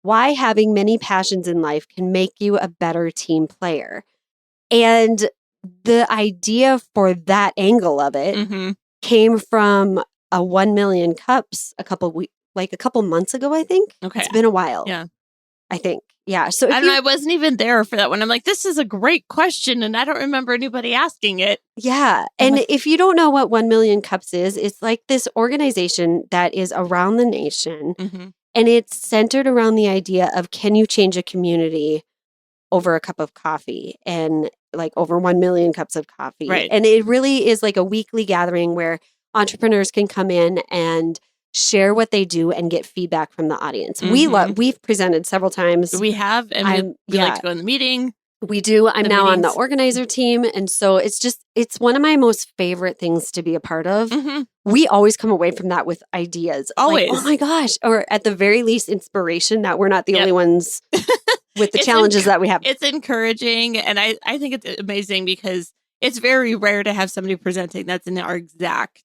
why having many passions in life can make you a better team player. And the idea for that angle of it came from a 1 million cups a couple months ago, I think. Okay. It's been a while. Yeah. I think. Yeah. So I don't know. I wasn't even there for that one. I'm like, this is a great question. And I don't remember anybody asking it. Yeah. And if you don't know what 1 million cups is, it's like this organization that is around the nation. And it's centered around the idea of, can you change a community over a cup of coffee, and like over 1 million cups of coffee. Right. And it really is like a weekly gathering where entrepreneurs can come in and share what they do and get feedback from the audience. We've presented several times. We have, and we like to go in the meeting. We do. I'm now on the organizer team. And so it's one of my most favorite things to be a part of. We always come away from that with ideas. Always. Like, oh my gosh. Or at the very least, inspiration that we're not the only ones with the challenges that we have. It's encouraging. And I think it's amazing because it's very rare to have somebody presenting that's in our exact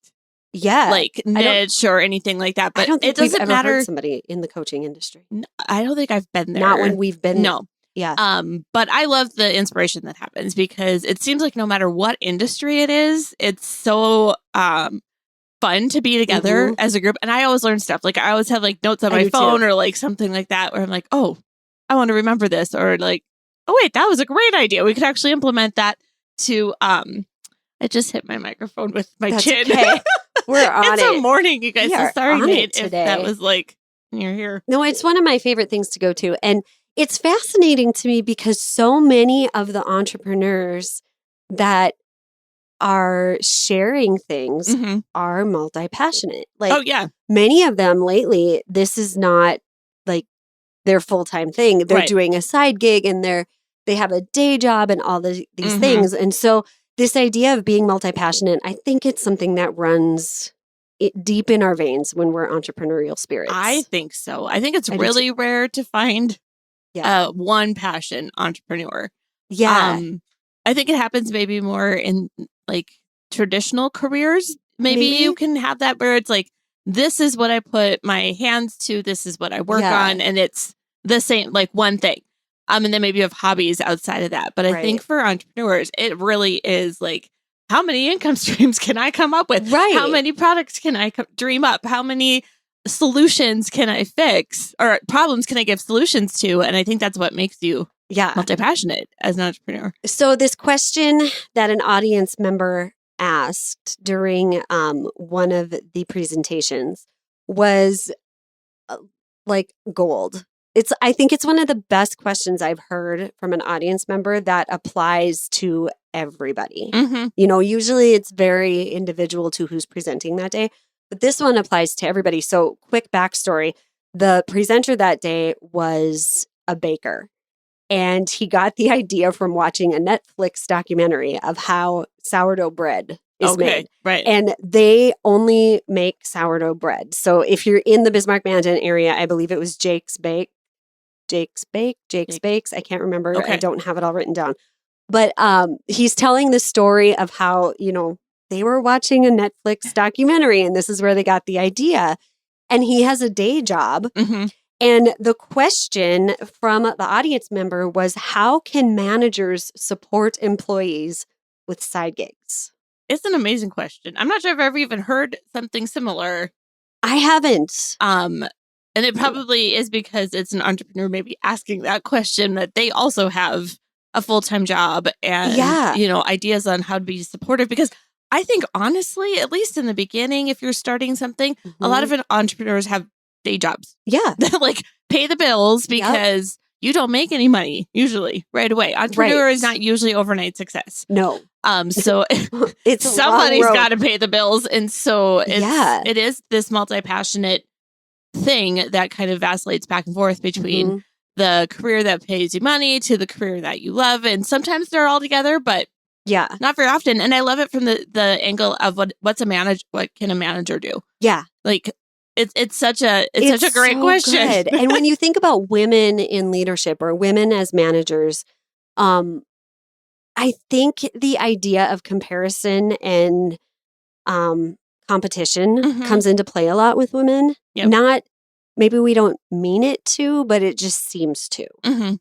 niche or anything like that. But I don't think it doesn't we've matter. Ever heard somebody in the coaching industry. No, I don't think I've been there. Not when we've been. No. Yeah. But I love the inspiration that happens because it seems like no matter what industry it is, it's so fun to be together as a group. And I always learn stuff. Like I always have like notes on my phone or like something like that where I'm like, oh, I want to remember this, or like, oh wait, that was a great idea. We could actually implement that to I just hit my microphone with my chin. Okay. We're on it's a morning, you guys. So sorry, Nate, if today. that was like you're here. No, it's one of my favorite things to go to. And it's fascinating to me because so many of the entrepreneurs that are sharing things are multi-passionate. Like, many of them lately, this is not like their full-time thing. They're doing a side gig and they have a day job and all these things. And so this idea of being multi-passionate, I think it's something that runs deep in our veins when we're entrepreneurial spirits. I think so. I think it's really rare to find one passion entrepreneur. Yeah. I think it happens maybe more in like traditional careers. Maybe you can have that where it's like, this is what I put my hands to. This is what I work on. And it's the same, like one thing. And then maybe you have hobbies outside of that. But I think for entrepreneurs, it really is like, how many income streams can I come up with? Right. How many products can I dream up? How many solutions can I fix, or problems can I give solutions to? And I think that's what makes you multi-passionate as an entrepreneur. So this question that an audience member asked during one of the presentations was like gold. I think it's one of the best questions I've heard from an audience member that applies to everybody. You know, usually it's very individual to who's presenting that day, but this one applies to everybody. So quick backstory. The presenter that day was a baker, and he got the idea from watching a Netflix documentary of how sourdough bread is made. Right. And they only make sourdough bread. So if you're in the Bismarck-Mandan area, I believe it was Jake's Bakes. I can't remember. Okay. I don't have it all written down. But he's telling the story of how, you know, they were watching a Netflix documentary and this is where they got the idea. And he has a day job. And the question from the audience member was, how can managers support employees with side gigs? It's an amazing question. I'm not sure if I've ever even heard something similar. I haven't. And it probably is because it's an entrepreneur maybe asking that question, that they also have a full-time job and, you know, ideas on how to be supportive. Because I think, honestly, at least in the beginning, if you're starting something, a lot of entrepreneurs have day jobs. Yeah. That like pay the bills because you don't make any money usually right away. Entrepreneur is not usually overnight success. No. So it's somebody's got to pay the bills. And so it is this multi-passionate thing that kind of vacillates back and forth between the career that pays you money to the career that you love. And sometimes they're all together, but not very often. And I love it from the angle of what can a manager do? Yeah. Like it's such a great question. And when you think about women in leadership or women as managers, I think the idea of comparison and competition comes into play a lot with women. Not maybe we don't mean it to, but it just seems to,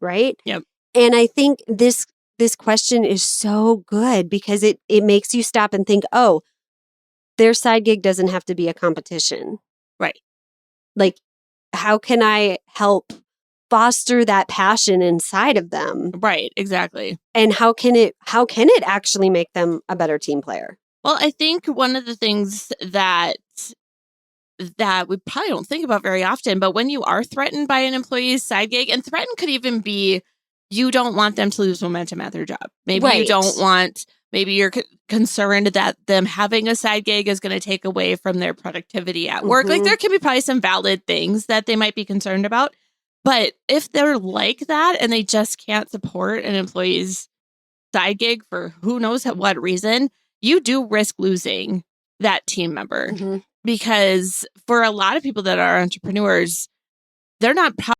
right? Yep. And I think this question is so good because it makes you stop and think, oh, their side gig doesn't have to be a competition. Right. Like, how can I help foster that passion inside of them? Right, exactly. And how can it actually make them a better team player? Well, I think one of the things that we probably don't think about very often, but when you are threatened by an employee's side gig, and threatened could even be you don't want them to lose momentum at their job. Maybe you don't want, maybe you're concerned that them having a side gig is going to take away from their productivity at work. Like there can be probably some valid things that they might be concerned about. But if they're like that and they just can't support an employee's side gig for who knows what reason, you do risk losing that team member. Because for a lot of people that are entrepreneurs, they're not